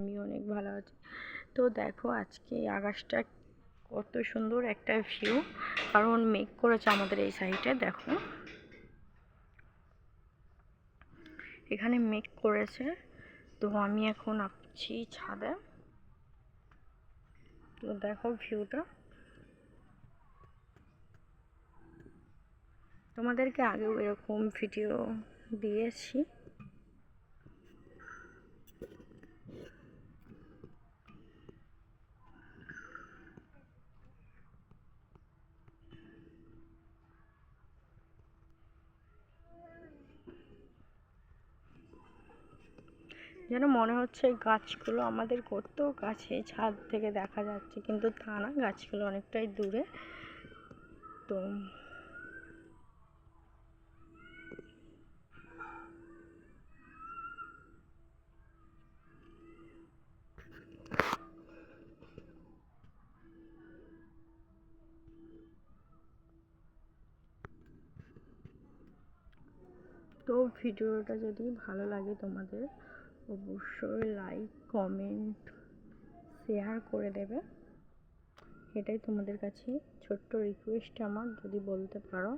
আমি অনেক ভালো আছি। তো দেখো আজকে আকাশটা কত সুন্দর একটা ভিউ, কারণ মেঘ করেছে আমাদের এই সাইডে। দেখো এখানে মেঘ করেছে, তো আমি এখন আসছি ছাদে। তো দেখো ভিউটা, তোমাদেরকে আগেও এরকম ভিডিও দিয়েছি। যেন মনে হচ্ছে গাছগুলো আমাদের কত কাছে, ছাদ থেকে দেখা যাচ্ছে, কিন্তু তা না, গাছগুলো অনেকটাই দূরে। তো ভিডিওটা যদি ভালো লাগে তোমাদের, অবশ্যই লাইক, কমেন্ট, শেয়ার করে দেবে। এটাই তোমাদের কাছে ছোট্ট রিকোয়েস্ট আমার, যদি বলতে পারো।